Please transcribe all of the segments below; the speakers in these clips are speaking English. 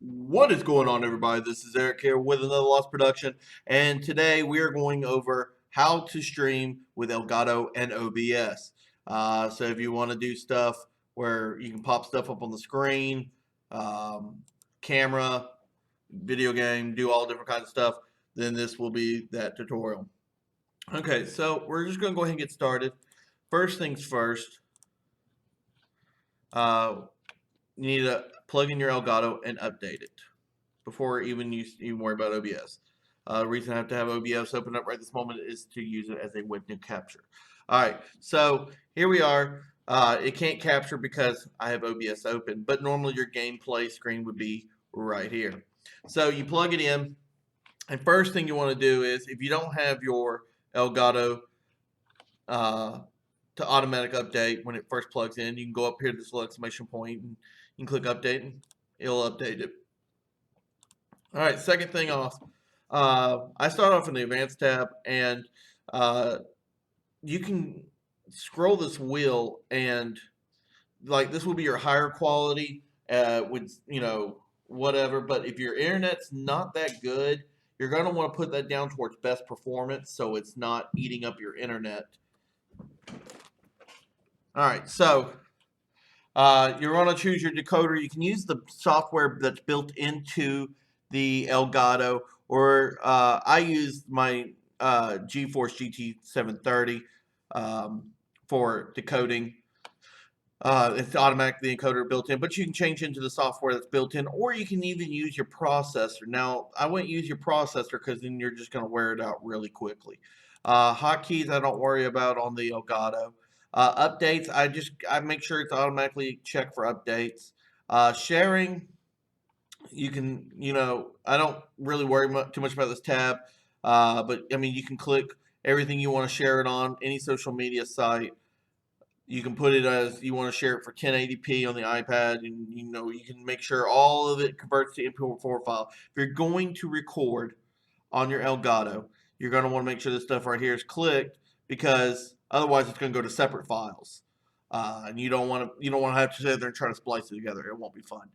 What is going on, everybody? This is Eric here with another Lost Production, and today we are going over how to stream with Elgato and OBS. So if you want to do stuff where you can pop stuff up on the screen, um, camera, video game, do all different kinds of stuff, then this will be that tutorial. Okay, so we're just going to go ahead and get started. First things first, uh, you need to plug in your Elgato and update it before even worry about OBS. The reason I have to have OBS open up right this moment is to use it as a webcam capture. All right, so here we are. It can't capture because I have OBS open, but normally your gameplay screen would be right here. So you plug it in, and first thing you want to do is, if you don't have your Elgato to automatic update when it first plugs in, you can go up here to this little exclamation point and you can click update and it'll update it. All right, second thing off, I start off in the advanced tab, and you can scroll this wheel, and like this will be your higher quality with whatever. But if your internet's not that good, you're going to want to put that down towards best performance so it's not eating up your internet. All right, so you're going to choose your decoder. You can use the software that's built into the Elgato, or I use my GeForce GT 730 for decoding. It's automatically encoder built in, but you can change into the software that's built in, or you can even use your processor. Now, I wouldn't use your processor because then you're just going to wear it out really quickly. Hotkeys I don't worry about on the Elgato. Updates, I make sure it's automatically checked for updates. Sharing, you can, I don't really worry too much about this tab, but I mean, you can click everything you want to share it on, any social media site. You can put it as you want to share it for 1080p on the iPad, and you can make sure all of it converts to MP4 file. If you're going to record on your Elgato, you're going to want to make sure this stuff right here is clicked, because otherwise it's going to go to separate files, and you don't want to have to sit there and try to splice it together. It won't be fun.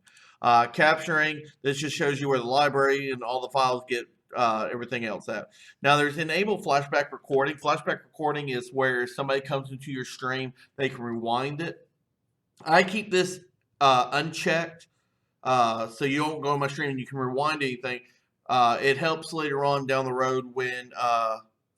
Capturing, this just shows you where the library and all the files get everything else at. Now there's enable flashback recording. Flashback recording is where somebody comes into your stream, they can rewind it. I keep this unchecked, so you don't go on my stream and you can rewind anything. It helps later on down the road when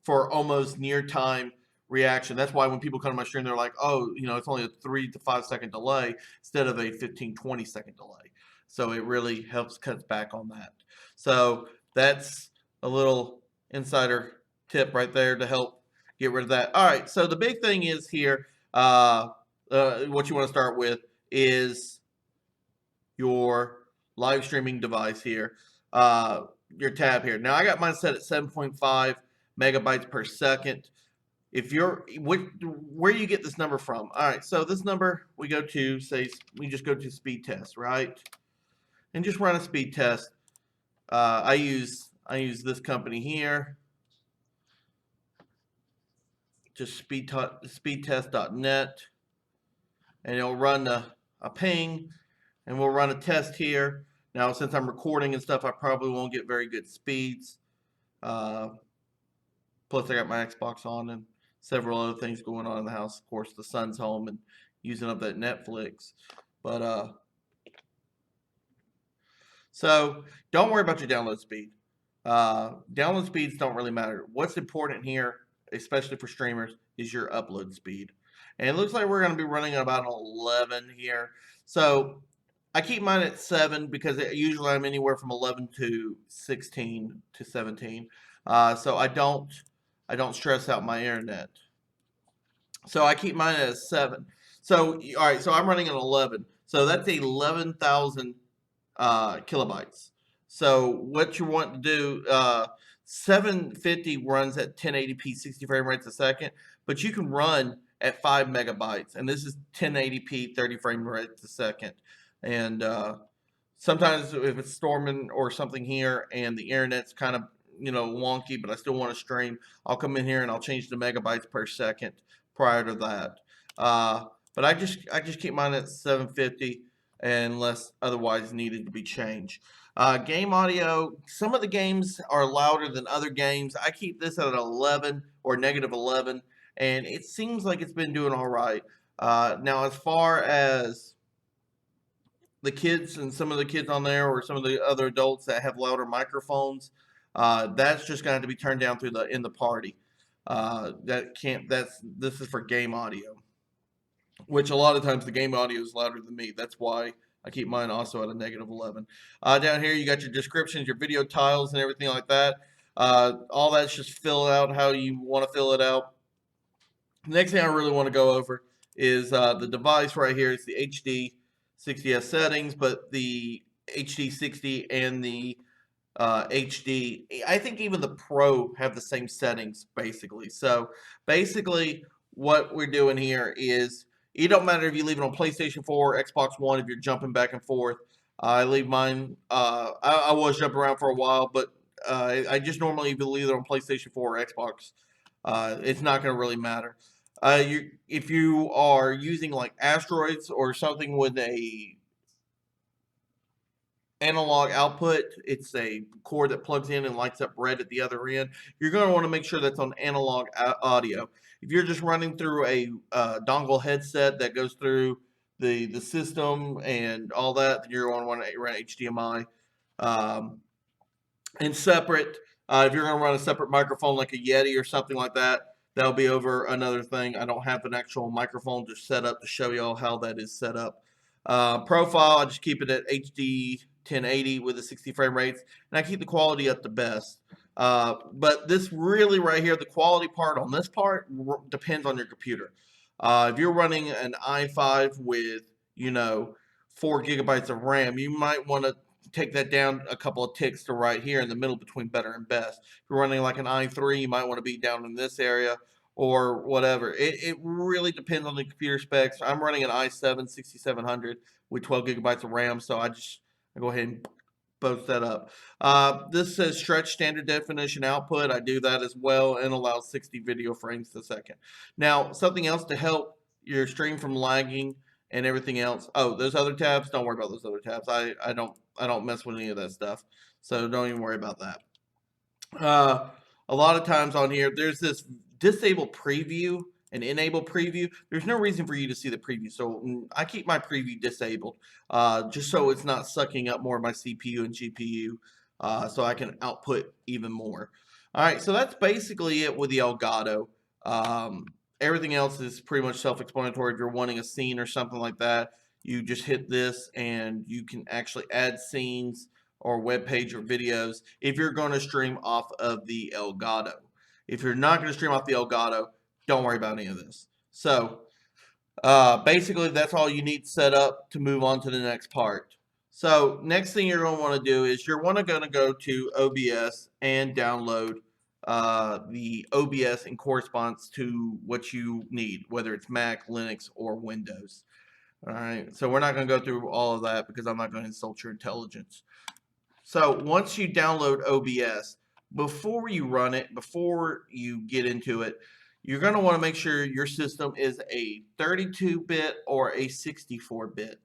for almost near time reaction. That's why when people come to my stream, they're like, oh, it's only a 3 to 5 second delay instead of a 15-20 second delay. So it really helps cut back on that. So that's a little insider tip right there to help get rid of that. All right, so the big thing is here, what you want to start with is your live streaming device here, your tab here. Now I got mine set at 7.5 megabytes per second. If you're, where you get this number from? All right, so this number we go to, say we just go to speed test, right? And just run a speed test. I use this company here, just speedtest.net, and it'll run a ping, and we'll run a test here. Now, since I'm recording and stuff, I probably won't get very good speeds. Plus, I got my Xbox on and several other things going on in the house. Of course, the son's home and using up that Netflix. But so don't worry about your download speed. Download speeds don't really matter. What's important here, especially for streamers, is your upload speed. And it looks like we're going to be running at about 11 here. So I keep mine at 7 because usually I'm anywhere from 11 to 16 to 17. So I don't stress out my internet. So I keep mine at 7. So all right, so I'm running at 11. So that's 11,000 kilobytes. So what you want to do, 750 runs at 1080p 60 frame rates a second, but you can run at 5 megabytes, and this is 1080p 30 frame rates a second. And sometimes if it's storming or something here and the internet's kind of wonky, but I still want to stream, I'll come in here and I'll change the megabytes per second prior to that. But I just keep mine at 750. unless otherwise needed to be changed. Game audio, some of the games are louder than other games. I keep this at an 11 or negative 11, and it seems like it's been doing all right. Now, as far as the kids and some of the kids on there, or some of the other adults that have louder microphones, that's just going to have to be turned down through the in the party. That can't. This is for game audio, which a lot of times the game audio is louder than me. That's why I keep mine also at a negative 11. Down here, you got your descriptions, your video tiles, and everything like that. All that's just fill out how you want to fill it out. The next thing I really want to go over is the device right here. It's the hd60s settings, but the hd60 and the HD. I think even the Pro have the same settings basically. So basically, what we're doing here is it don't matter if you leave it on PlayStation 4 or Xbox One. If you're jumping back and forth, I leave mine. I was jumping around for a while, but I just normally leave it on PlayStation 4 or Xbox. It's not going to really matter. If you are using like Asteroids or something with a analog output, it's a cord that plugs in and lights up red at the other end. You're going to want to make sure that's on analog audio. If you're just running through a dongle headset that goes through the system and all that, then you're going to want to run HDMI. And separate, if you're going to run a separate microphone like a Yeti or something like that, that'll be over another thing. I don't have an actual microphone just set up to show y'all how that is set up. Profile, I just keep it at HD 1080 with the 60 frame rates, and I keep the quality up to best. But this really right here, the quality part on this part depends on your computer. If you're running an i5 with, 4 gigabytes of RAM, you might want to take that down a couple of ticks to right here in the middle between better and best. If you're running like an i3, you might want to be down in this area or whatever. It really depends on the computer specs. I'm running an i7 6700 with 12 gigabytes of RAM, so I go ahead and post that up. This says stretch standard definition output. I do that as well, and allows 60 video frames per second. Now, something else to help your stream from lagging and everything else. Oh, those other tabs, don't worry about those other tabs. I don't mess with any of that stuff, so don't even worry about that. A lot of times on here, there's this disable preview and enable preview. There's no reason for you to see the preview, so I keep my preview disabled, just so it's not sucking up more of my CPU and GPU, so I can output even more. All right, so that's basically it with the Elgato. Everything else is pretty much self-explanatory. If you're wanting a scene or something like that, you just hit this and you can actually add scenes or web page or videos if you're going to stream off of the Elgato. If you're not going to stream off the Elgato, don't worry about any of this. So basically that's all you need set up to move on to the next part. So next thing you're going to want to do is you're going to go to OBS and download the OBS in corresponds to what you need, whether it's Mac, Linux, or Windows. All right, so we're not going to go through all of that because I'm not going to insult your intelligence. So once you download OBS, before you run it, before you get into it, you're going to want to make sure your system is a 32-bit or a 64-bit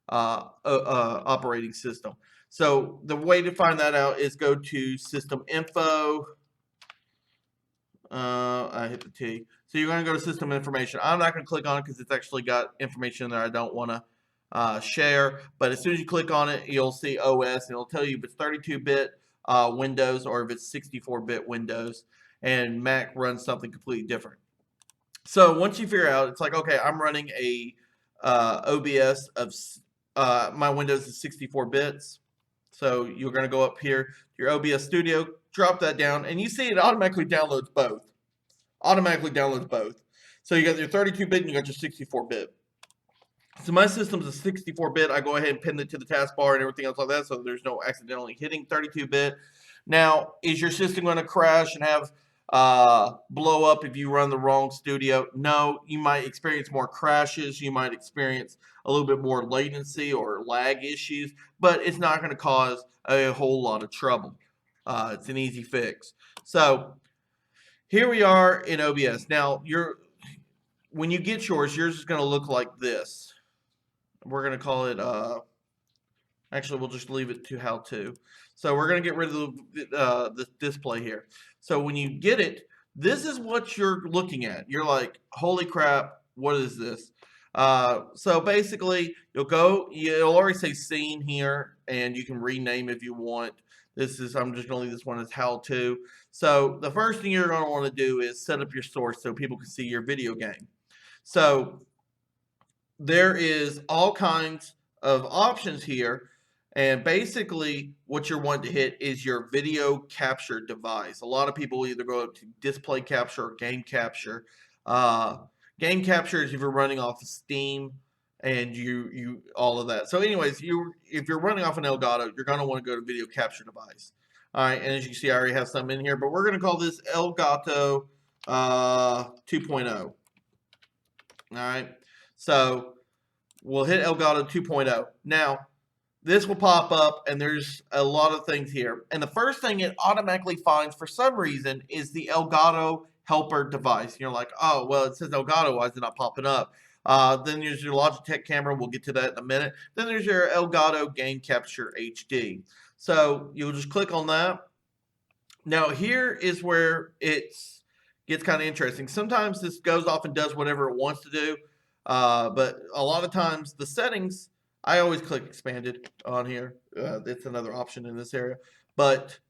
operating system. So the way to find that out is go to System Info. I hit the T. So you're going to go to System Information. I'm not going to click on it because it's actually got information in there I don't want to share. But as soon as you click on it, you'll see OS, and it'll tell you if it's 32-bit Windows or if it's 64-bit Windows. And Mac runs something completely different. So once you figure out, it's like, okay, I'm running a OBS of my Windows is 64 bits. So you're going to go up here to your OBS Studio, drop that down, and you see it automatically downloads both. So you got your 32-bit and you got your 64-bit. So my system's a 64-bit. I go ahead and pin it to the taskbar and everything else like that, so there's no accidentally hitting 32-bit. Now, is your system going to crash and have blow up if you run the wrong studio? No, you might experience more crashes. You might experience a little bit more latency or lag issues, but it's not going to cause a whole lot of trouble. It's an easy fix. So here we are in OBS. Now, when you get yours is going to look like this. we're going to call it, actually, we'll just leave it to how to. So we're going to get rid of the display here. So when you get it, this is what you're looking at. You're like, holy crap, what is this? So basically, you'll already say scene here, and you can rename if you want. I'm just going to leave this one as how to. So the first thing you're going to want to do is set up your source so people can see your video game. So there is all kinds of options here. And basically, what you're wanting to hit is your video capture device. A lot of people either go to display capture or game capture. Game capture is if you're running off of Steam and you all of that. So, anyways, if you're running off an Elgato, you're going to want to go to video capture device. All right, and as you can see, I already have some in here, but we're going to call this Elgato 2.0. All right, so we'll hit Elgato 2.0. Now, this will pop up, and there's a lot of things here. And the first thing it automatically finds, for some reason, is the Elgato helper device. And you're like, oh, well, it says Elgato. Why is it not popping up? Then there's your Logitech camera. We'll get to that in a minute. Then there's your Elgato Game Capture HD. So you'll just click on that. Now, here is where it gets kind of interesting. Sometimes this goes off and does whatever it wants to do. But a lot of times the settings, I always click expanded on here. It's another option in this area. But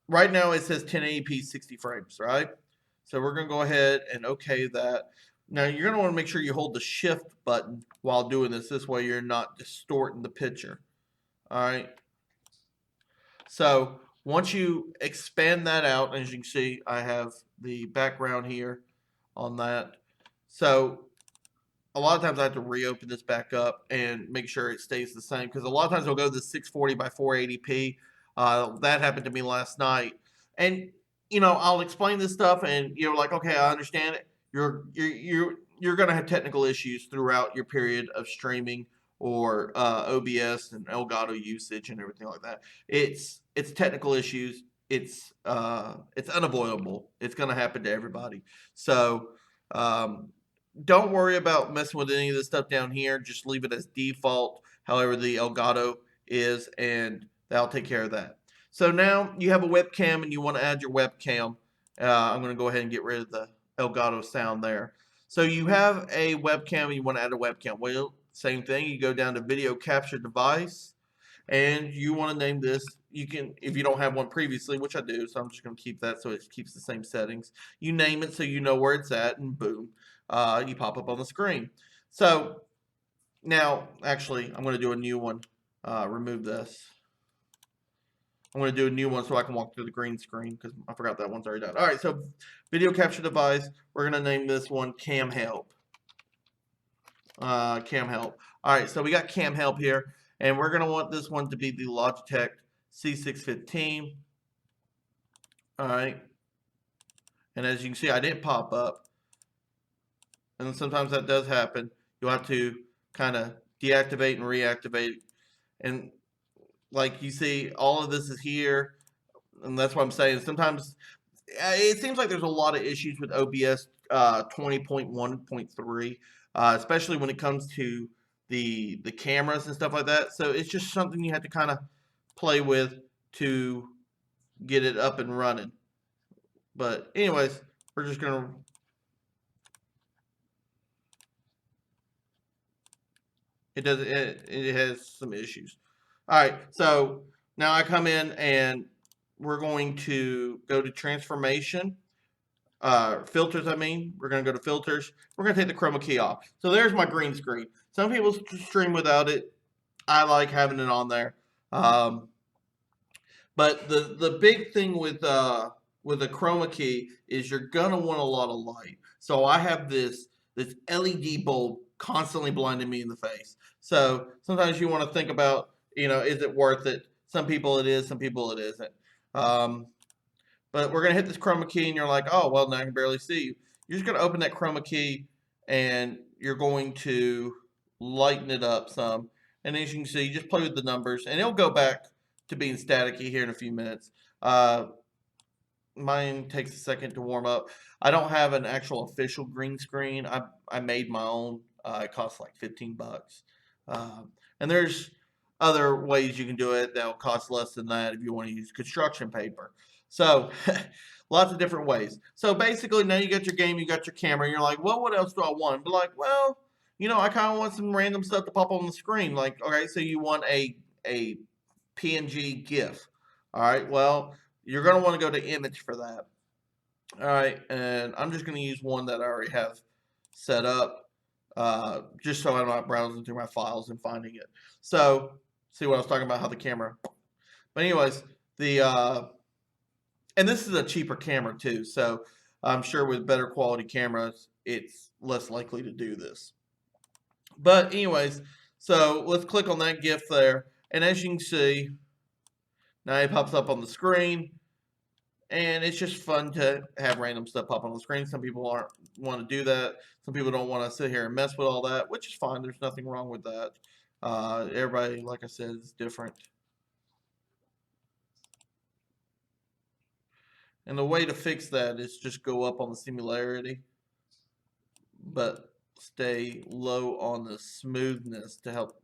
right now it says 1080p 60 frames, right? So we're going to go ahead and OK that. Now you're going to want to make sure you hold the shift button while doing this. This way you're not distorting the picture. All right. So once you expand that out, as you can see, I have the background here on that. So a lot of times I have to reopen this back up and make sure it stays the same, because a lot of times I'll go to 640 by 480p. That happened to me last night, and I'll explain this stuff, and you're like, okay, I understand it. You're gonna have technical issues throughout your period of streaming or OBS and Elgato usage and everything like that. It's technical issues. It's unavoidable. It's gonna happen to everybody. So. Don't worry about messing with any of this stuff down here. Just leave it as default, however the Elgato is, and that'll take care of that. So now you have a webcam and you want to add your webcam. I'm going to go ahead and get rid of the Elgato sound there. So you have a webcam and you want to add a webcam. Well, same thing. You go down to video capture device, and you want to name this. You can, if you don't have one previously, which I do, so I'm just going to keep that so it keeps the same settings. You name it so you know where it's at, and boom. You pop up on the screen. So now, actually, I'm going to do a new one. Remove this. I'm going to do a new one so I can walk through the green screen, because I forgot that one's already done. All right, so video capture device. We're going to name this one Cam Help. Cam Help. All right, so we got Cam Help here, and we're going to want this one to be the Logitech C615. All right. And as you can see, I didn't pop up. And sometimes that does happen. You'll have to kind of deactivate and reactivate. And like you see, all of this is here. And that's what I'm saying. Sometimes it seems like there's a lot of issues with OBS 20.1.3, especially when it comes to the cameras and stuff like that. So it's just something you have to kind of play with to get it up and running. But anyways, we're just going to... It has some issues. All right, so now I come in and we're going to go to transformation, filters. I mean, we're going to go to filters. We're going to take the chroma key off. So there's my green screen. Some people stream without it. I like having it on there. But the big thing with a chroma key is you're gonna want a lot of light. So I have this LED bulb constantly blinding me in the face. So sometimes you want to think about, is it worth it? Some people it is, some people it isn't. But we're going to hit this chroma key and you're like, oh, well, now I can barely see you. You're just going to open that chroma key and you're going to lighten it up some. And as you can see, you just play with the numbers and it'll go back to being staticky here in a few minutes. Mine takes a second to warm up. I don't have an actual official green screen. I made my own. It costs like $15. And there's other ways you can do it that'll cost less than that if you want to use construction paper. So lots of different ways. So basically now you got your game, you got your camera, and you're like, well, what else do I want? But like, well, I kind of want some random stuff to pop on the screen. Like, okay, so you want a PNG GIF. All right, well, you're gonna want to go to image for that. All right, and I'm just gonna use one that I already have set up, just so I'm not browsing through my files and finding it. So, see what I was talking about, how the camera. But anyways, and this is a cheaper camera too, so I'm sure with better quality cameras, it's less likely to do this. But anyways, so let's click on that GIF there, and as you can see, now it pops up on the screen. And it's just fun to have random stuff pop on the screen. Some people aren't want to do that. Some people don't want to sit here and mess with all that, which is fine. There's nothing wrong with that. Everybody, like I said, is different. And the way to fix that is just go up on the similarity, but stay low on the smoothness to help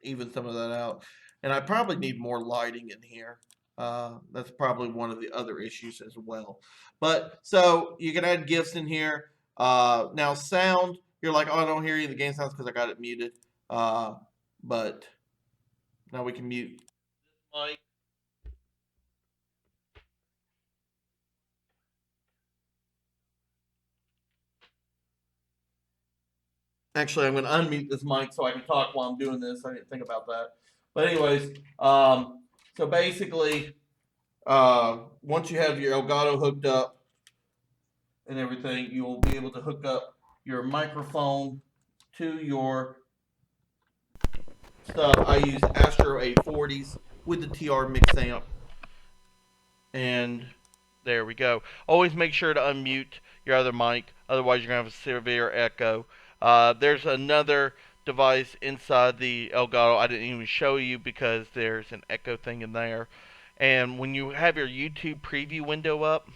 even some of that out. And I probably need more lighting in here. That's probably one of the other issues as well. But so you can add GIFs in here. Now sound, you're like, oh, I don't hear you. The game sounds because I got it muted. But now we can mute mic. Actually, I'm going to unmute this mic so I can talk while I'm doing this. I didn't think about that. But anyways, so basically, once you have your Elgato hooked up and everything, you will be able to hook up your microphone to your stuff. I use Astro 840s with the TR mix amp. And there we go. Always make sure to unmute your other mic, otherwise you're going to have a severe echo. There's another device inside the Elgato I didn't even show you because there's an echo thing in there. And when you have your YouTube preview window up,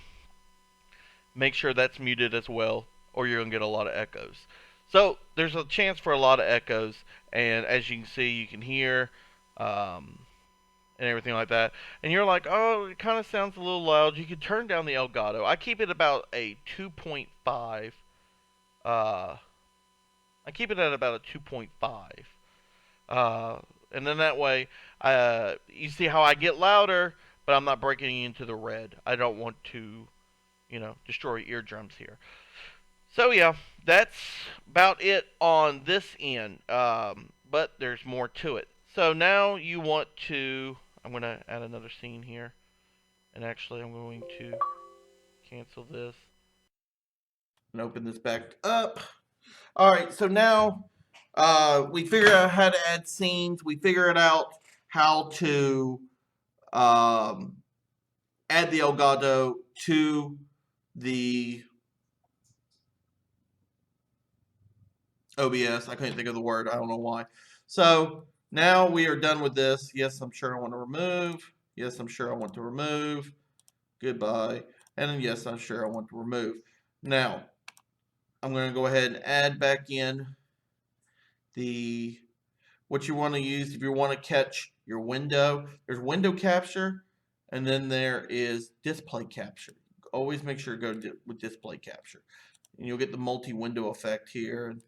make sure that's muted as well, or you're going to get a lot of echoes. So there's a chance for a lot of echoes, and as you can see, you can hear and everything like that. And you're like, oh, it kind of sounds a little loud. You can turn down the Elgato. I keep it about a 2.5. I keep it at about a 2.5. And then that way, you see how I get louder, but I'm not breaking into the red. I don't want to, destroy eardrums here. So yeah, that's about it on this end. But there's more to it. So now you want to. I'm going to add another scene here. And actually, I'm going to cancel this. And open this back up. Alright, so now we figured out how to add scenes. We figured out how to add the Elgato to the OBS. I couldn't think of the word. I don't know why. So now we are done with this. Yes, I'm sure I want to remove. Yes, I'm sure I want to remove. Goodbye. And then yes, I'm sure I want to remove. Now, I'm going to go ahead and add back in what you want to use if you want to catch your window. There's window capture, and then there is display capture. Always make sure to go with display capture. And you'll get the multi-window effect here and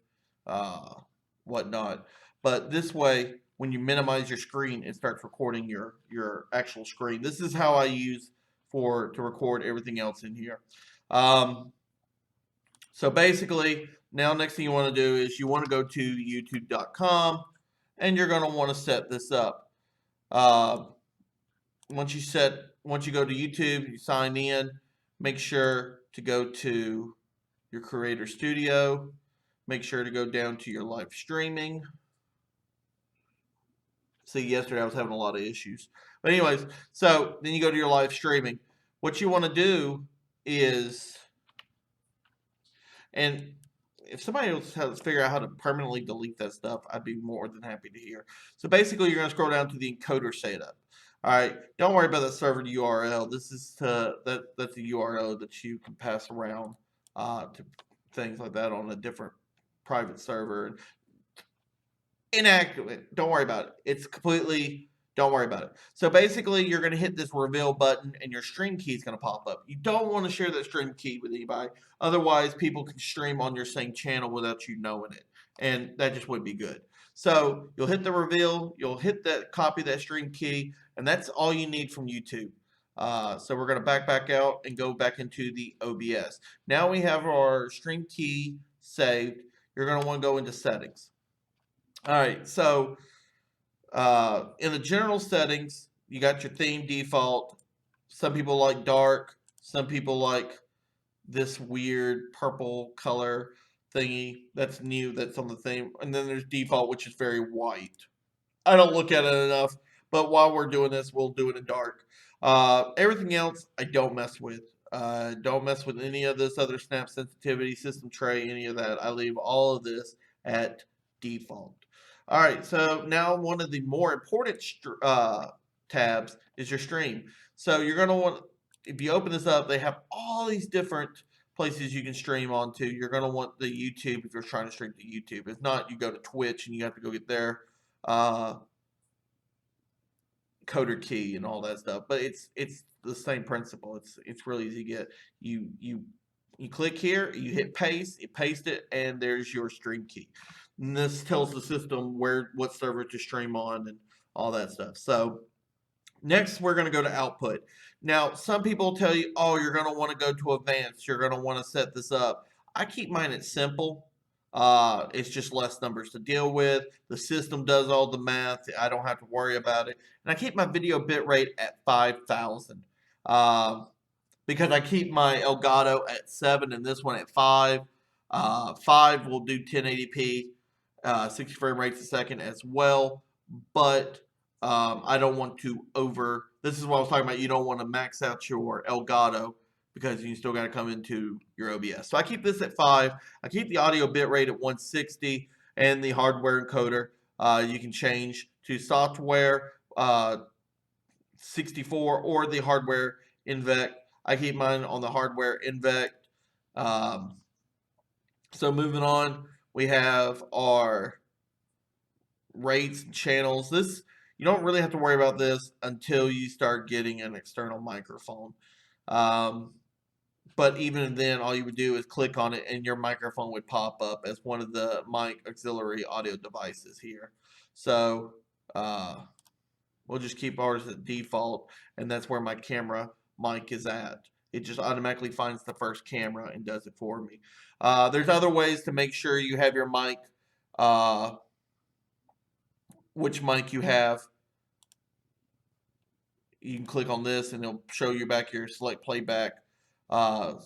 whatnot. But this way, when you minimize your screen, it starts recording your actual screen. This is how I use to record everything else in here. So basically, now next thing you want to do is you want to go to youtube.com and you're going to want to set this up. Once you go to YouTube, you sign in, make sure to go to your Creator Studio. Make sure to go down to your live streaming. See, yesterday I was having a lot of issues. But anyways, so then you go to your live streaming. What you want to do is, and if somebody else has to figure out how to permanently delete that stuff, I'd be more than happy to hear. So basically, you're going to scroll down to the encoder setup. All right, don't worry about that server URL. This is that's a URL that you can pass around to things like that on a different private server. inaccurate. Don't worry about it. It's completely, don't worry about it. So basically, you're going to hit this reveal button and your stream key is going to pop up. You don't want to share that stream key with anybody. Otherwise, people can stream on your same channel without you knowing it. And that just wouldn't be good. So you'll hit the reveal, you'll hit that copy that stream key, and that's all you need from YouTube. So we're going to back out and go back into the OBS. Now we have our stream key saved. You're going to want to go into settings. All right, so in the general settings, you got your theme default. Some people like dark. Some people like this weird purple color thingy. That's new. That's on the theme. And then there's default, which is very white. I don't look at it enough, but while we're doing this, we'll do it in dark. Everything else, I don't mess with. Don't mess with any of this other snap sensitivity, system tray, any of that. I leave all of this at default. All right, so now one of the more important tabs is your stream. So you're going to want, if you open this up, they have all these different places you can stream onto. You're going to want the YouTube if you're trying to stream to YouTube. If not, you go to Twitch and you have to go get their coder key and all that stuff. But it's the same principle. It's really easy to get. You click here, you hit paste, you paste it, and there's your stream key. And this tells the system what server to stream on and all that stuff. So next, we're going to go to output. Now, some people tell you, oh, you're going to want to go to advanced. You're going to want to set this up. I keep mine at simple. It's just less numbers to deal with. The system does all the math. I don't have to worry about it. And I keep my video bitrate at 5,000. Because I keep my Elgato at 7 and this one at 5. 5 will do 1080p, 60 frame rates a second as well. But I don't want to this is what I was talking about. You don't want to max out your Elgato because you still got to come into your OBS. So I keep this at 5. I keep the audio bitrate at 160 and the hardware encoder. You can change to software 64 or the hardware INVEC. I keep mine on the hardware INVEC. So moving on, we have our rates and channels. This, you don't really have to worry about this until you start getting an external microphone. But even then, all you would do is click on it and your microphone would pop up as one of the mic auxiliary audio devices here. So we'll just keep ours at default, and that's where my camera mic is at. It just automatically finds the first camera and does it for me. There's other ways to make sure you have your mic, which mic you have. You can click on this and it'll show you back here, select playback, where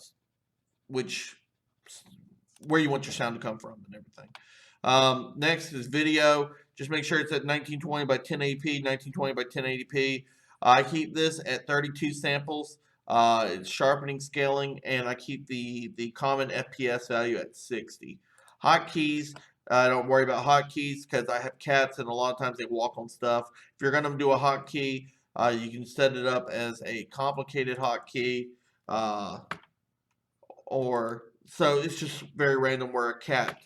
you want your sound to come from and everything. Next is video. Just make sure it's at 1920 by 1080p, 1920 by 1080p. I keep this at 32 samples. It's sharpening, scaling, and I keep the common FPS value at 60. Hotkeys, I don't worry about hotkeys because I have cats and a lot of times they walk on stuff. If you're going to do a hotkey, you can set it up as a complicated hotkey, so it's just very random where a cat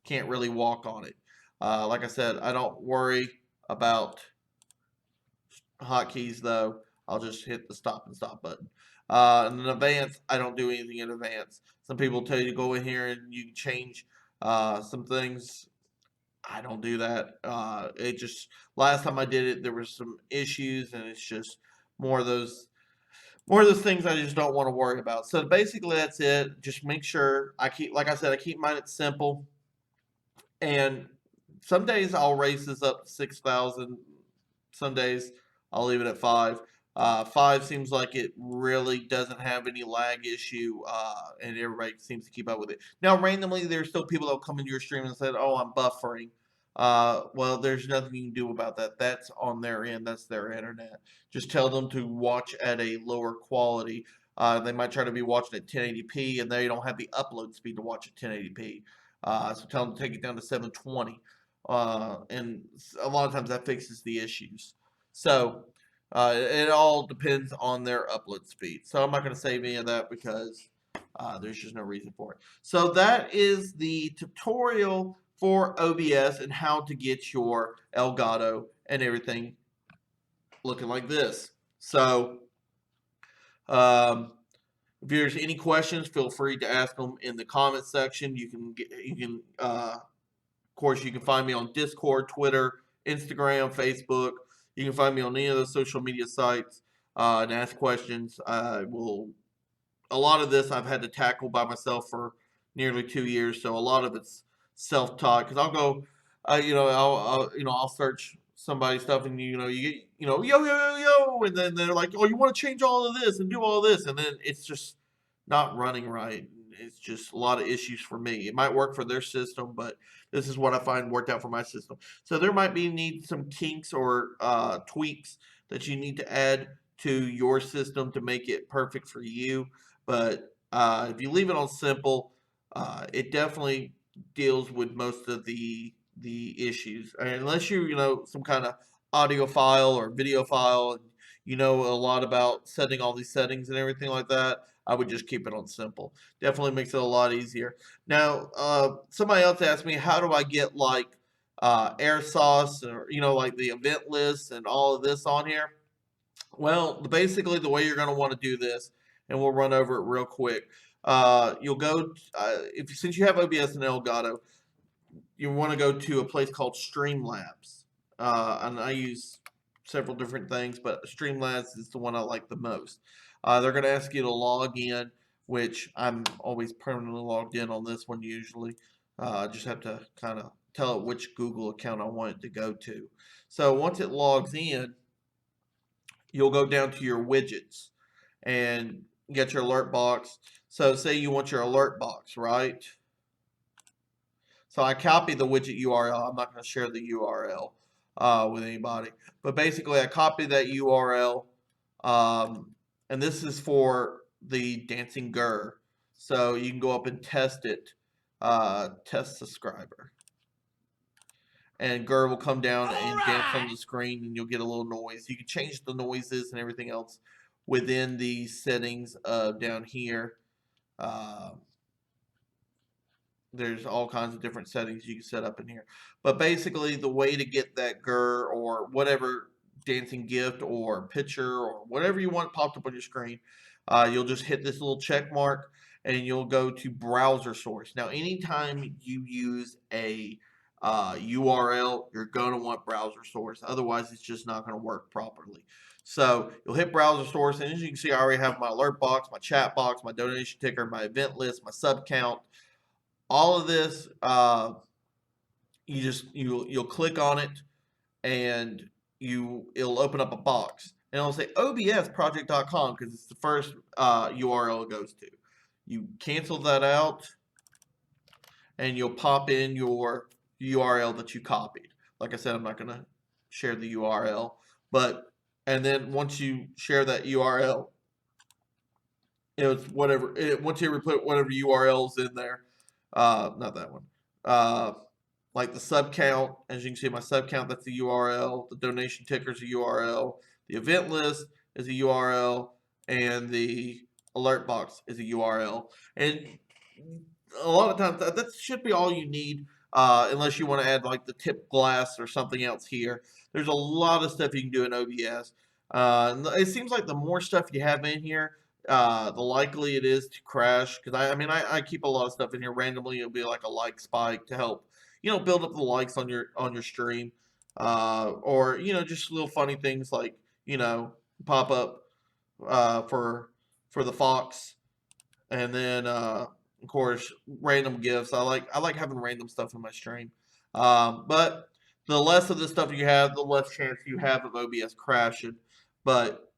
can't really walk on it. Like I said, I don't worry about hotkeys though. I'll just hit the stop and stop button. And in advanced, I don't do anything in advance. Some people tell you to go in here and you can change some things. I don't do that. It just, last time I did it, there were some issues, and it's just more of those things I just don't want to worry about. So basically, that's it. Just make sure like I said, I keep mine at simple. And some days I'll raise this up to 6,000. Some days I'll leave it at 5. 5 seems like it really doesn't have any lag issue, and everybody seems to keep up with it. Now, randomly, there's still people that will come into your stream and say, oh, I'm buffering. Well, there's nothing you can do about that. That's on their end. That's their internet. Just tell them to watch at a lower quality. They might try to be watching at 1080p, and they don't have the upload speed to watch at 1080p. So tell them to take it down to 720. And a lot of times that fixes the issues. So it all depends on their upload speed. So I'm not going to save any of that because there's just no reason for it. So that is the tutorial for OBS and how to get your Elgato and everything looking like this. So, if there's any questions, feel free to ask them in the comment section. Of course, you can find me on Discord, Twitter, Instagram, Facebook. You can find me on any of those social media sites and ask questions. A lot of this I've had to tackle by myself for nearly 2 years, so a lot of it's self-taught. Because I'll go, I'll search somebody's stuff, and you get, yo yo yo yo, and then they're like, oh, you want to change all of this and do all of this, and then it's just not running right. It's just a lot of issues for me. It might work for their system, but this is what I find worked out for my system. So there might need some kinks or tweaks that you need to add to your system to make it perfect for you. But if you leave it on simple, it definitely deals with most of the issues. Unless some kind of audio file or video file, and you know a lot about setting all these settings and everything like that, I would just keep it on simple. Definitely makes it a lot easier. Now, somebody else asked me, how do I get like air sauce or like the event list and all of this on here? Well, basically the way you're going to want to do this, and we'll run over it real quick. You'll go since you have OBS and Elgato, you want to go to a place called Streamlabs, and I use several different things, but Streamlabs is the one I like the most. They're going to ask you to log in, which I'm always permanently logged in on this one usually. I just have to kind of tell it which Google account I want it to go to. So once it logs in, you'll go down to your widgets and get your alert box. So say you want your alert box, right? So I copy the widget URL. I'm not going to share the URL with anybody. But basically, I copy that URL. And this is for the dancing GUR. So you can go up and test it. Test subscriber. And GUR will come down and dance on the screen, and you'll get a little noise. You can change the noises and everything else within the settings down here. There's all kinds of different settings you can set up in here. But basically, the way to get that GUR or whatever dancing gift or picture or whatever you want popped up on your screen, you'll just hit this little check mark and you'll go to browser source. Now, anytime you use a URL, you're going to want browser source. Otherwise, it's just not going to work properly. So you'll hit browser source, and as you can see, I already have my alert box, my chat box, my donation ticker, my event list, my sub count. All of this, you'll click on it, and it'll open up a box, and it'll say obsproject.com because it's the first URL it goes to. You cancel that out, and you'll pop in your URL that you copied. Like I said, I'm not going to share the URL, and then once you share that URL, it's whatever. Once you put whatever URLs in there, not that one. Like the sub count, as you can see, my sub count, that's the URL. The donation ticker is a URL. The event list is a URL, and the alert box is a URL. And a lot of times that should be all you need, unless you want to add like the tip glass or something else here. There's a lot of stuff you can do in OBS. It seems like the more stuff you have in here, the likely it is to crash. Because I keep a lot of stuff in here randomly. It'll be like a like spike to help build up the likes on your stream, or just little funny things like pop up for the Fox, and then of course random gifts. I like having random stuff in my stream, but the less of this stuff you have, the less chance you have of OBS crashing. But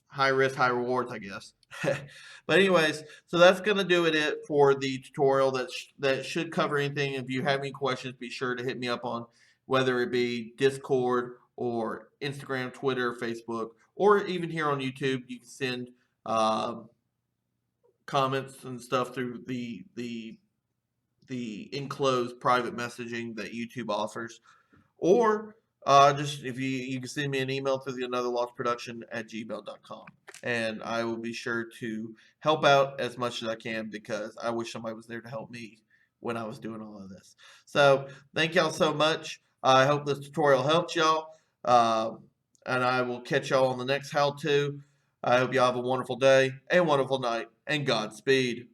high risk, high rewards, I guess. But anyways, so that's going to do it for the tutorial. That should cover anything. If you have any questions, be sure to hit me up on whether it be Discord or Instagram, Twitter, Facebook, or even here on YouTube. You can send comments and stuff through the enclosed private messaging that YouTube offers, or just if you can send me an email through the anotherlostproduction@gmail.com, and I will be sure to help out as much as I can, because I wish somebody was there to help me when I was doing all of this. So thank y'all so much. I hope this tutorial helped y'all. And I will catch y'all on the next how-to. I hope y'all have a wonderful day, a wonderful night, and Godspeed.